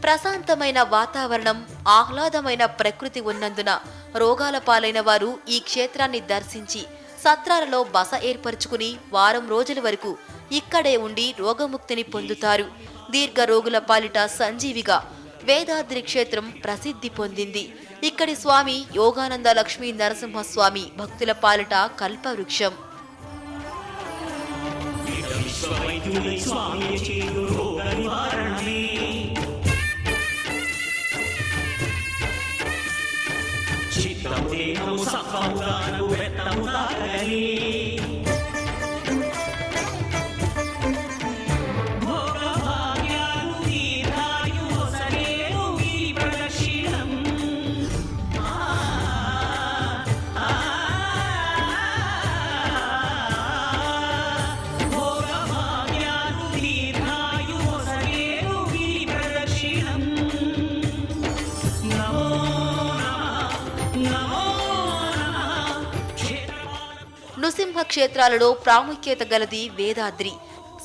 ప్రశాంతమైన వాతావరణం, ఆహ్లాదమైన ప్రకృతి ఉన్నందున రోగాల పాలైన వారు ఈ క్షేత్రాన్ని దర్శించి సత్రాలలో బస ఏర్పరచుకుని వారం రోజుల వరకు ఇక్కడే ఉండి రోగముక్తిని పొందుతారు. దీర్ఘ రోగుల పాలిట సంజీవిగా వేదాద్రి క్షేత్రం ప్రసిద్ధి పొందింది. ఇక్కడి స్వామి యోగానంద లక్ష్మీ నరసింహస్వామి భక్తుల పాలిట కల్పవృక్షం. నృసింహ క్షేత్రాలలో ప్రాముఖ్యత గలది వేదాద్రి.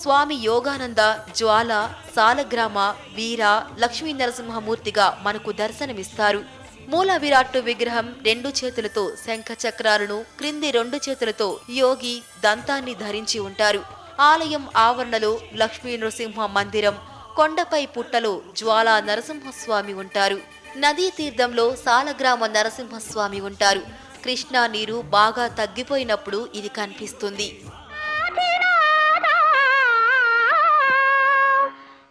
స్వామి యోగానంద, జ్వాల, సాలగ్రామ, వీర, లక్ష్మీ నరసింహమూర్తిగా మనకు దర్శనమిస్తారు. మూల విరాట్టు విగ్రహం 2 చేతులతో శంఖ చక్రాలను, క్రింది 2 చేతులతో యోగి దంతాన్ని ధరించి ఉంటారు. ఆలయం ఆవరణలో లక్ష్మీ నృసింహ మందిరం, కొండపై పుట్టలో జ్వాలా నరసింహస్వామి ఉంటారు. నదీ తీర్థంలో సాలగ్రామ నరసింహస్వామి ఉంటారు. కృష్ణా నీరు బాగా తగ్గిపోయినప్పుడు ఇది కనిపిస్తుంది.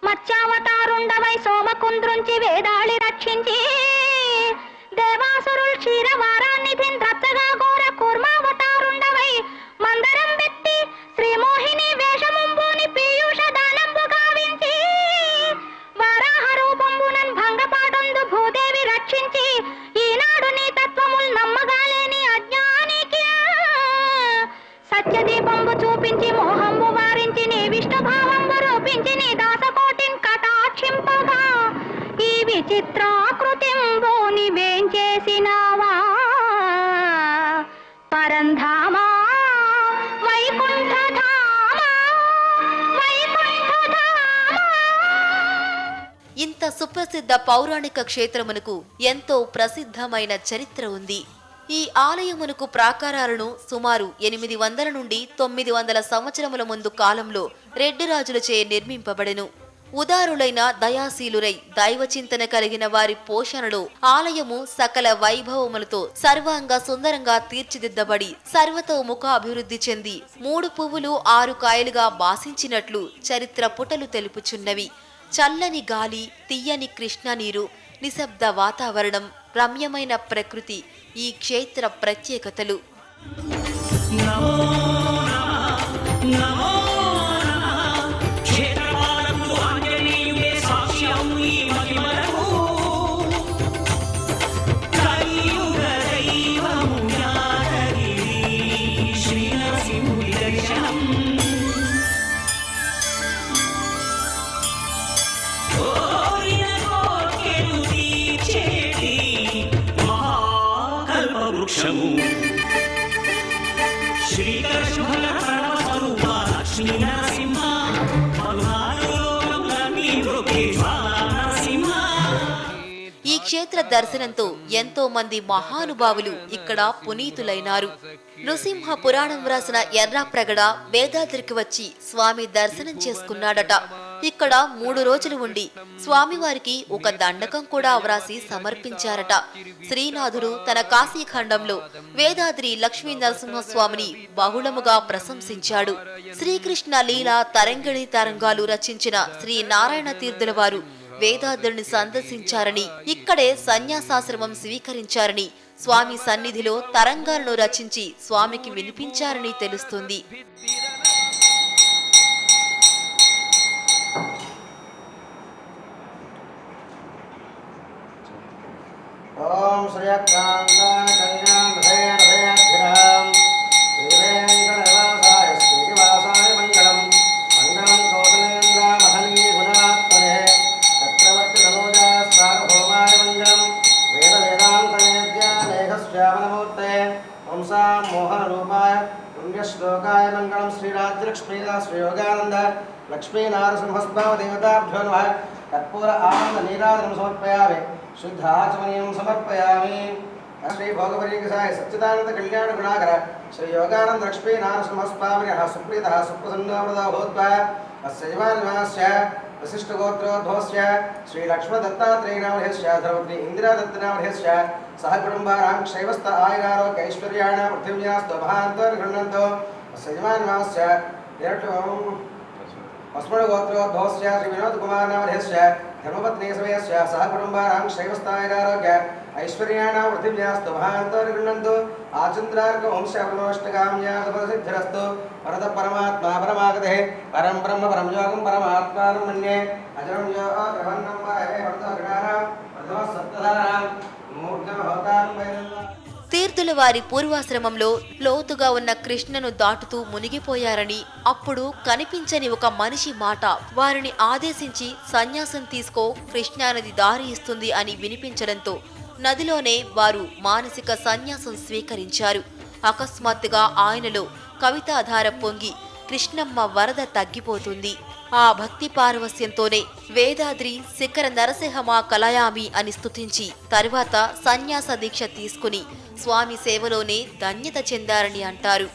మత్స్యావతారుండవై సోమకుంద్రుంచి వేదాళి రక్షించి దేవాసురుల్ క్షీరవారాన్నిధిన్ రచ్చగా ఘోర కూర్మావతారుండవై మందరం పెట్టి శ్రీమోహిని వేషముంబోని పీయూష దానంబు గావించి వారాహ రూపంబునన్ భంగపాటందు భూదేవి రక్షించి ఈనాడు నీ తత్వముల్ నమ్మగాలేని అజ్ఞానికి సత్యదీపంబు చూపించి మోహంబు వారించి నీ విష్ణు భావంబు రూపించి నీ దాసకోటిన్ కటాక్షింపగా ఈ విచిత్రాకృతింబు నివేంచేసినావా పరంధామా వైకుంఠధామా వైకుంఠధామా. ఇంత సుప్రసిద్ధ పౌరాణిక క్షేత్రమునకు ఎంతో ప్రసిద్ధమైన చరిత్ర ఉంది. ఈ ఆలయమునకు ప్రాకారాలను సుమారు 800 నుండి 900 సంవత్సరముల ముందు కాలంలో రెడ్డి రాజులచే నిర్మింపబడెను. ఉదారులైన దయాశీలురై దైవచింతన కలిగిన వారి పోషణలో ఆలయము సకల వైభవములతో సర్వాంగ సుందరంగా తీర్చిదిద్దబడి సర్వతోముఖ అభివృద్ధి చెంది 3 పువ్వులు 6 కాయలుగా భాసించినట్లు చరిత్ర పుటలు తెలుపుచున్నవి. చల్లని గాలి, తీయని కృష్ణ నీరు, నిశ్శబ్ద వాతావరణం, రమ్యమైన ప్రకృతి ఈ క్షేత్ర ప్రత్యేకతలు. ఈ క్షేత్ర దర్శనంతో ఎంతో మంది మహానుభావులు ఇక్కడ పునీతులైనారు. నృసింహ పురాణం వ్రాసిన ఎర్రాప్రగడ వేదాద్రికి వచ్చి స్వామి దర్శనం చేసుకున్నాడట. ఇక్కడ 3 రోజులు ఉండి స్వామివారికి ఒక దండకం కూడా వ్రాసి సమర్పించారట. శ్రీనాథుడు తన కాశీఖండంలో వేదాద్రి లక్ష్మీ నరసింహస్వామిని బహుళముగా ప్రశంసించాడు. శ్రీకృష్ణ లీలా తరంగిణి తరంగాలు రచించిన శ్రీ నారాయణ తీర్థుల వారు వేదాద్రిని సందర్శించారని, ఇక్కడే సన్యాసాశ్రమం స్వీకరించారని, స్వామి సన్నిధిలో తరంగాలను రచించి స్వామికి వినిపించారని తెలుస్తుంది. ఓం శ్రీయకాంతాన కళ్యాణ హృదయ హృదయాభిరామ్ శ్రీవేంకటనివాసాయ శ్రీనివాసాయ మంగళం మంగళం కౌసలేంద్ర మహనీయ గుణాత్మనే చక్రవర్తి తనూజా సార్వభౌమాయ మంగళం వేద వేదాంత వేద్య మేఘశ్యామలమూర్తే వంశా మోహన రూప सार्वभौमाय पुण्यश्लोकाय मङ्गलं श्रीराज्यलक्ष्मीदास श्रीयोगानन्द लक्ष्मीनारसिंहस्वाम देवताभ्यो नमः कर्पूर आनन्दनीराजनं समर्पयामि शुद्धाचमनीयं समर्पयामि श्री भोगवरीकसाय सच्चिदानंद कल्याण गुणाकर श्री योगानंद लक्ष्मी नारसिंहस्वामिनः सुप्रीतः सुप्रसन्नवरदो भूत्वा अस्यैवानिवास्य वसिष्ठगोत्रोद्भवस्य श्री लक्ष्मणदत्तात्रेयनामधेयस्य धर्मपत्नी इन्दिरादत्तनामधेयस्य सह कुटुम्बानां क्षेमस्थ आयुरारोग्य ऐश्वर्याण पृथिव्यास्तु महान्तो गृह्णन्तो अस्यैवानिवास्य अस्मद्गोत्रोद्भवस्य श्री विनोदकुमारनामधेयस्य धर्मपत्नी समयस्य सह कुटुम्बानां क्षेमस्थ आयुरारोग्य ऐश्वर्याणां पृथिव्यास्तु महान्तर्गृह्णन्तु आचन्द्रार्क वंशप्रमोष्टकाम्यादपसिद्धिरस्तु परतः परमात्मा परमागते परं ब्रह्म परं योगं परमात्मानं मन्ये अजरं यो ब्रह्मण्णं वा हे वर्तगणानां प्रथमः सप्तधानां मूर्धहोतां वैरल्ला తీర్థుల వారి పూర్వాశ్రమంలో లోతుగా ఉన్న కృష్ణను దాటుతూ మునిగిపోయారని అప్పుడు కనిపించని ఒక మనిషి మాట వారిని ఆదేశించి సన్యాసం తీసుకో కృష్ణానది దారి ఇస్తుంది అని వినిపించడంతో నదిలోనే వారు మానసిక సన్యాసం స్వీకరించారు. అకస్మాత్తుగా ఆయనలో కవితాధార పొంగి కృష్ణమ్మ వరద తగ్గిపోతుంది. ఆ భక్తి పారవస్యంతోనే వేదాద్రి శిఖర నరసింహమా కలయామి అని స్తుతించి తరువాత సన్యాస దీక్ష తీసుకుని స్వామి సేవలోనే ధన్యత చెందారని అంటారు.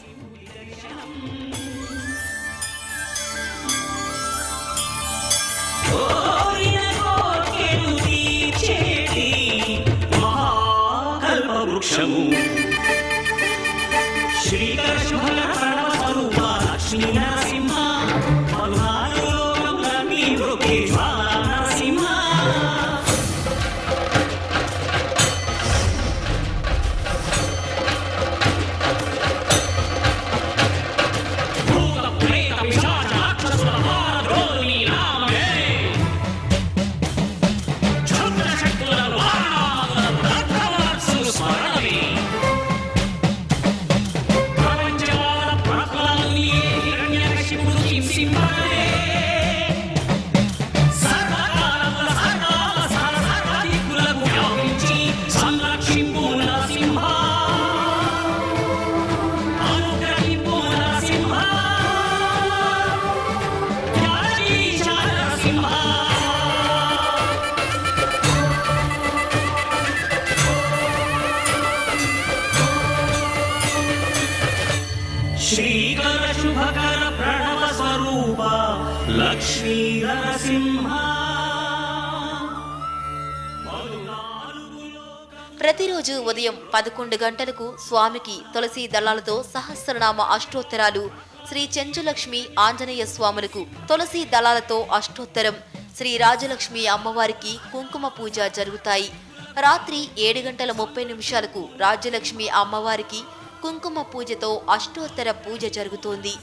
श्रीकर शुभकर प्रणव स्वरूप लक्ष्मी नरसिंह. ప్రతిరోజు ఉదయం 11 గంటలకు స్వామికి తులసి దళాలతో సహస్రనామ అష్టోత్తరాలు, శ్రీ చెంచులక్ష్మి ఆంజనేయ స్వాములకు తులసి దళాలతో అష్టోత్తరం, శ్రీ రాజలక్ష్మి అమ్మవారికి కుంకుమ పూజ జరుగుతాయి. రాత్రి 7:30 రాజ్యలక్ష్మి అమ్మవారికి కుంకుమ పూజతో అష్టోత్తర పూజ జరుగుతోంది.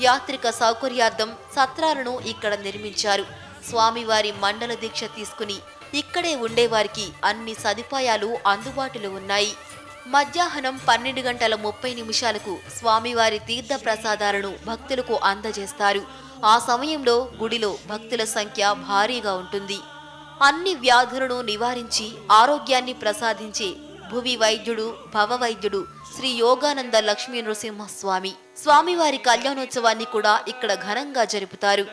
యాత్రిక సౌకర్యార్థం సత్రాలను ఇక్కడ నిర్మించారు. స్వామివారి మండల దీక్ష తీసుకుని ఇక్కడే ఉండేవారికి అన్ని సదుపాయాలు అందుబాటులో ఉన్నాయి. మధ్యాహ్నం 12:30 స్వామివారి తీర్థ ప్రసాదాలను భక్తులకు అందజేస్తారు. ఆ సమయంలో గుడిలో భక్తుల సంఖ్య భారీగా ఉంటుంది. అన్ని వ్యాధులను నివారించి ఆరోగ్యాన్ని ప్రసాదించే భువి వైద్యుడు భవ వైద్యుడు శ్రీ యోగానంద లక్ష్మీ నృసింహస్వామి. స్వామివారి కళ్యాణోత్సవాన్ని కూడా ఇక్కడ ఘనంగా జరుపుతారు.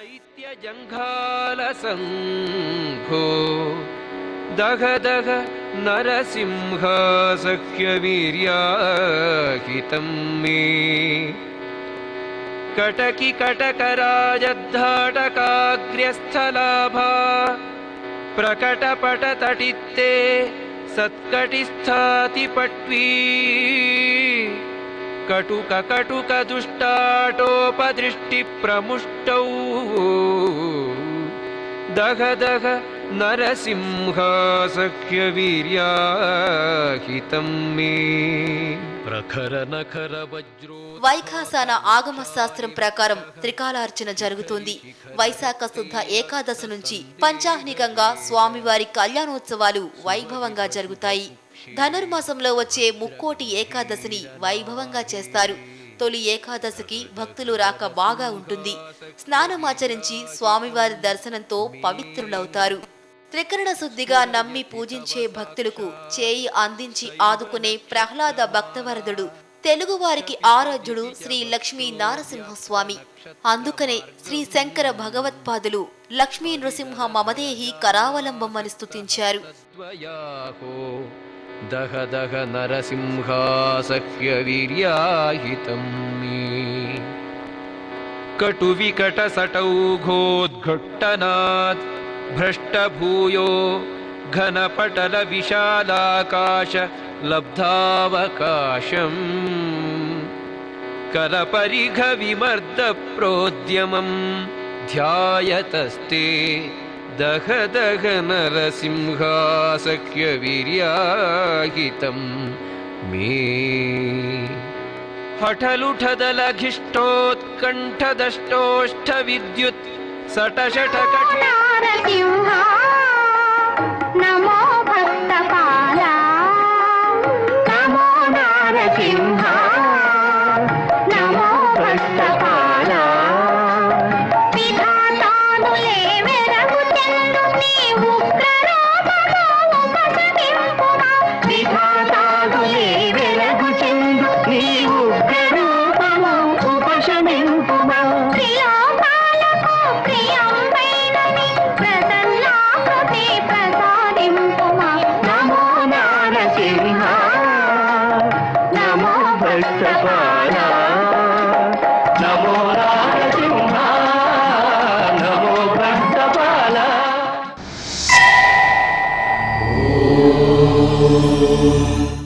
దగ దగ నరసింహ సఖ్య వీర్యాహితం మే కటకి కటకరాజద్ధాటకాగ్ర్యస్థలాభా ప్రకటపట తటిత్తే సత్కటిస్థాతి పట్వీ కటుక కటుక దుష్టాటోపదృష్టి ప్రముష్టౌ దగ దగ నరసింహ సఖ్య వీర్యాహితం మే ప్రఖర నఖర వజ్రో. వైఖాసాన ఆగమ శాస్త్రం ప్రకారం త్రికాలార్చన జరుగుతుంది. వైశాఖ శుద్ధ ఏకాదశి నుంచి పంచాహ్నికంగా స్వామివారి కళ్యాణోత్సవాలు వైభవంగా జరుగుతాయి. ధనుర్మాసంలో వచ్చే ముక్కోటి ఏకాదశిని వైభవంగా చేస్తారు. తొలి ఏకాదశికి భక్తులు రాక బాగా ఉంటుంది. స్నానమాచరించి స్వామివారి దర్శనంతో పవిత్రులవుతారు. త్రికరణ శుద్ధిగా నమ్మి పూజించే భక్తులకు చేయి అందించి ఆదుకునే ప్రహ్లాద భక్తవరదుడు తెలుగువారికి ఆరాధ్యుడు శ్రీ లక్ష్మీ నారసింహస్వామి. అందుకనే శ్రీ శంకర భగవత్పాదులు లక్ష్మీ నృసింహ మమదేహి కరావలంబం అని స్తుతించారు. దహ దహ నరసింహాసహ్య వీర్యాహితం మే కటు వికట సటౌఘోద్ఘట్టనాత్ భ్రష్టభూయో ఘనపటల విశాలాకాశ లబ్ధావకాశం కరపరిఘ విమర్ద ప్రోద్యమం ధ్యాయతస్తే దహ దహ నరసింహాసఖ్య వీర్యాహితం మే హఠలుఠదలఘిష్టోత్కంఠదష్టోష్ఠ విద్యుత్ సటశట నారసింహ నమో భక్తపాల నమో నారసింహ నమో భక్తపాల విధాతానులే వెరగు చెందు నీ ఉగ్రరూపము ఉపశమింపుమా విధాతానులే వెరగు చెందు నీ ఉగ్రరూపము ఉపశమింపుమా త్రిలోకాలకు ప్రియంబైనని ప్రసన్నాకృతి ప్రసాదింపుమా నమో నారసింహ నమో భక్తపాల నమో నారసింహ